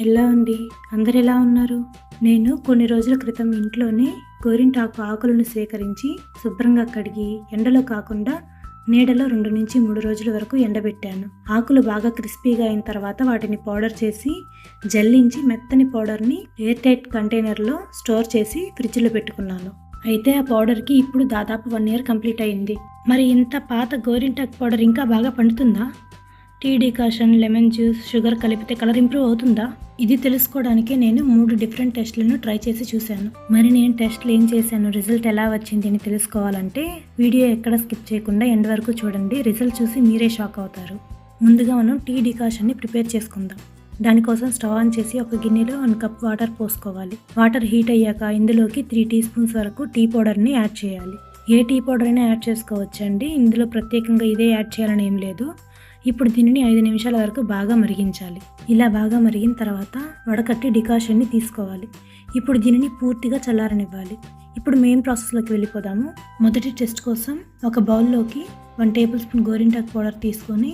ఎలా అండి? అందరు ఎలా ఉన్నారు? నేను కొన్ని రోజుల క్రితం ఇంట్లోనే గోరింటాకు ఆకులను సేకరించి శుభ్రంగా కడిగి ఎండలో కాకుండా నీడలో 2-3 రోజుల వరకు ఎండబెట్టాను. ఆకులు బాగా క్రిస్పీగా అయిన తర్వాత వాటిని పౌడర్ చేసి జల్లించి మెత్తని పౌడర్ని ఎయిర్ టైట్ కంటైనర్లో స్టోర్ చేసి ఫ్రిడ్జ్లో పెట్టుకున్నాను. అయితే ఆ పౌడర్కి ఇప్పుడు దాదాపు 1 ఇయర్ కంప్లీట్ అయింది. మరి ఇంత పాత గోరింటాకు పౌడర్ ఇంకా బాగా పండుతుందా? Tea decoction, lemon juice, sugar కలిపితే కలర్ ఇంప్రూవ్ అవుతుందా? ఇది తెలుసుకోవడానికి నేను 3 డిఫరెంట్ టెస్ట్లను ట్రై చేసి చూశాను. మరి నేను టెస్ట్లు ఏం చేశాను, రిజల్ట్ ఎలా వచ్చింది అని తెలుసుకోవాలంటే వీడియో ఎక్కడ స్కిప్ చేయకుండా ఎండ్ వరకు చూడండి. రిజల్ట్ చూసి మీరే షాక్ అవుతారు. ముందుగా మనం టీ డికాషన్ని ప్రిపేర్ చేసుకుందాం. దానికోసం స్టవ్ ఆన్ చేసి ఒక గిన్నెలో 1 కప్ వాటర్ పోసుకోవాలి. వాటర్ హీట్ అయ్యాక ఇందులోకి 3 టీ స్పూన్స్ వరకు టీ పౌడర్ని యాడ్ చేయాలి. ఏ టీ పౌడర్ అయినా యాడ్ చేసుకోవచ్చండి. ఇందులో ప్రత్యేకంగా ఇదే యాడ్ చేయాలని ఏం లేదు. ఇప్పుడు దీనిని 5 నిమిషాల వరకు బాగా మరిగించాలి. ఇలా బాగా మరిగిన తర్వాత వడకట్టి డికాషన్ని తీసుకోవాలి. ఇప్పుడు దీనిని పూర్తిగా చల్లారనివ్వాలి. ఇప్పుడు మెయిన్ ప్రాసెస్లోకి వెళ్ళిపోదాము. మొదటి టెస్ట్ కోసం ఒక బౌల్లోకి 1 టేబుల్ స్పూన్ గోరింటాకు పౌడర్ తీసుకొని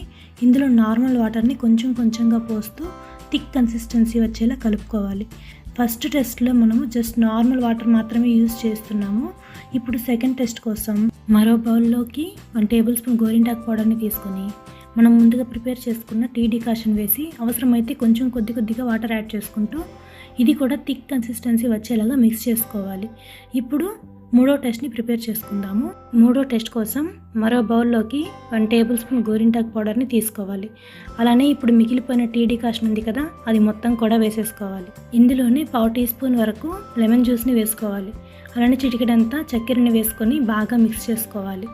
ఇందులో నార్మల్ వాటర్ని కొంచెం కొంచెంగా పోస్తూ థిక్ కన్సిస్టెన్సీ వచ్చేలా కలుపుకోవాలి. ఫస్ట్ టెస్ట్లో మనము జస్ట్ నార్మల్ వాటర్ మాత్రమే యూజ్ చేస్తున్నాము. ఇప్పుడు సెకండ్ టెస్ట్ కోసం మరో బౌల్లోకి 1 టేబుల్ స్పూన్ గోరింటాకు పౌడర్ని తీసుకొని మనం ముందుగా ప్రిపేర్ చేసుకున్న టీ డికాషన్ వేసి అవసరమైతే కొంచెం కొద్దిగా వాటర్ యాడ్ చేసుకుంటూ ఇది కూడా థిక్ కన్సిస్టెన్సీ వచ్చేలాగా మిక్స్ చేసుకోవాలి. ఇప్పుడు మూడో టెస్ట్ని ప్రిపేర్ చేసుకుందాము. మూడో టెస్ట్ కోసం మరో బౌల్లోకి 1 టేబుల్ స్పూన్ గోరింటాకు పౌడర్ని తీసుకోవాలి. అలానే ఇప్పుడు మిగిలిపోయిన టీ డికాషన్ ఉంది కదా, అది మొత్తం కూడా వేసేసుకోవాలి. ఇందులోనే 1/2 టీ స్పూన్ వరకు లెమన్ జ్యూస్ని వేసుకోవాలి. అలానే చిటికెడంతా చక్కెరని వేసుకొని బాగా మిక్స్ చేసుకోవాలి.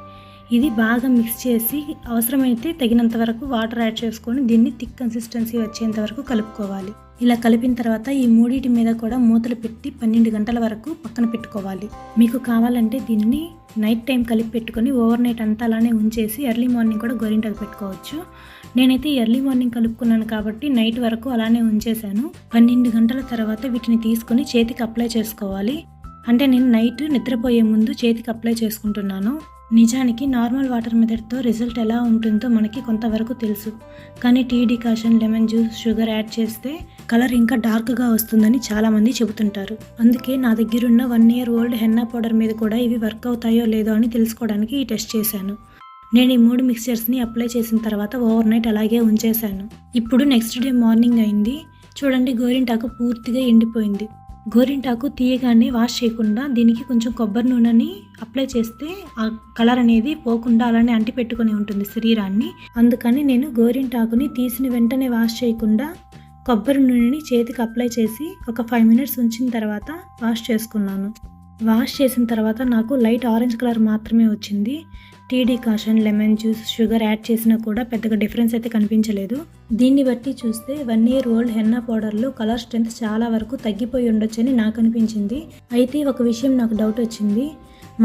ఇది బాగా మిక్స్ చేసి అవసరమైతే తగినంత వరకు వాటర్ యాడ్ చేసుకొని దీన్ని థిక్ కన్సిస్టెన్సీ వచ్చేంత వరకు కలుపుకోవాలి. ఇలా కలిపిన తర్వాత ఈ మూడింటి మీద కూడా మూతలు పెట్టి 12 గంటల వరకు పక్కన పెట్టుకోవాలి. మీకు కావాలంటే దీన్ని నైట్ టైం కలిపి పెట్టుకొని ఓవర్ నైట్ అంతా అలానే ఉంచేసి ఎర్లీ మార్నింగ్ కూడా గోరింటాకు పెట్టుకోవచ్చు. నేనైతే ఎర్లీ మార్నింగ్ కలుపుకున్నాను కాబట్టి నైట్ వరకు అలానే ఉంచేశాను. 12 గంటల తర్వాత వీటిని తీసుకొని చేతికి అప్లై చేసుకోవాలి. అంటే నేను నైట్ నిద్రపోయే ముందు చేతికి అప్లై చేసుకుంటున్నాను. నిజానికి నార్మల్ వాటర్ మెథడ్తో రిజల్ట్ ఎలా ఉంటుందో మనకి కొంతవరకు తెలుసు. కానీ tea decoction, lemon juice, sugar add చేస్తే కలర్ ఇంకా డార్క్గా వస్తుందని చాలామంది చెబుతుంటారు. అందుకే నా దగ్గరున్న 1 ఇయర్ ఓల్డ్ హెన్నా పౌడర్ మీద కూడా ఇవి వర్క్ అవుతాయో లేదో అని తెలుసుకోవడానికి ఈ టెస్ట్ చేశాను. నేను ఈ 3 మిక్స్చర్స్ని అప్లై చేసిన తర్వాత ఓవర్ నైట్ అలాగే ఉంచేశాను. ఇప్పుడు నెక్స్ట్ డే మార్నింగ్ అయింది. చూడండి, గోరింటాకు పూర్తిగా ఎండిపోయింది. గోరింటాకు తీయగానే వాష్ చేయకుండా దీనికి కొంచెం కొబ్బరి నూనెని అప్లై చేస్తే ఆ కలర్ అనేది పోకుండా అలానే అంటి పెట్టుకొని ఉంటుంది శరీరాన్ని. అందుకని నేను గోరింటాకుని తీసిన వెంటనే వాష్ చేయకుండా కొబ్బరి నూనెని చేతికి అప్లై చేసి ఒక 5 మినిట్స్ ఉంచిన తర్వాత వాష్ చేసుకున్నాను. వాష్ చేసిన తర్వాత నాకు లైట్ ఆరెంజ్ కలర్ మాత్రమే వచ్చింది. Tea decoction, lemon juice, sugar add చేసినా కూడా పెద్దగా డిఫరెన్స్ అయితే కనిపించలేదు. దీన్ని బట్టి చూస్తే 1 ఇయర్ ఓల్డ్ హెన్నా పౌడర్లో కలర్ స్ట్రెంత్ చాలా వరకు తగ్గిపోయి ఉండొచ్చని నాకు అనిపించింది. అయితే ఒక విషయం నాకు డౌట్ వచ్చింది.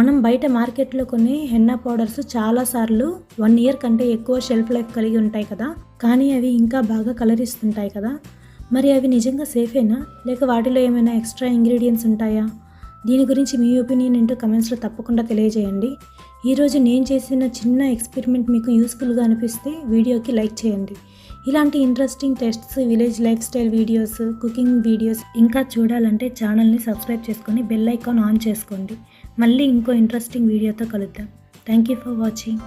మనం బయట మార్కెట్లో కొనే హెన్నా పౌడర్స్ చాలాసార్లు 1 ఇయర్ కంటే ఎక్కువ షెల్ఫ్ లైఫ్ కలిగి ఉంటాయి కదా, కానీ అవి ఇంకా బాగా కలర్ ఇస్తుంటాయి కదా. మరి అవి నిజంగా సేఫేనా, లేక వాటిలో ఏమైనా ఎక్స్ట్రా ఇంగ్రీడియంట్స్ ఉంటాయా? దీని గురించి మీ ఒపీనియన్ ఏంటో కమెంట్స్లో తప్పకుండా తెలియజేయండి. ఈరోజు నేను చేసిన చిన్న ఎక్స్పెరిమెంట్ మీకు యూస్ఫుల్గా అనిపిస్తే వీడియోకి లైక్ చేయండి. ఇలాంటి interesting tests, village life style videos, cooking videos ఇంకా చూడాలంటే ఛానల్ని సబ్స్క్రైబ్ చేసుకొని బెల్ ఐకాన్ ఆన్ చేసుకోండి. మళ్ళీ ఇంకో ఇంట్రెస్టింగ్ వీడియోతో కలుద్దాం. Thank you for watching.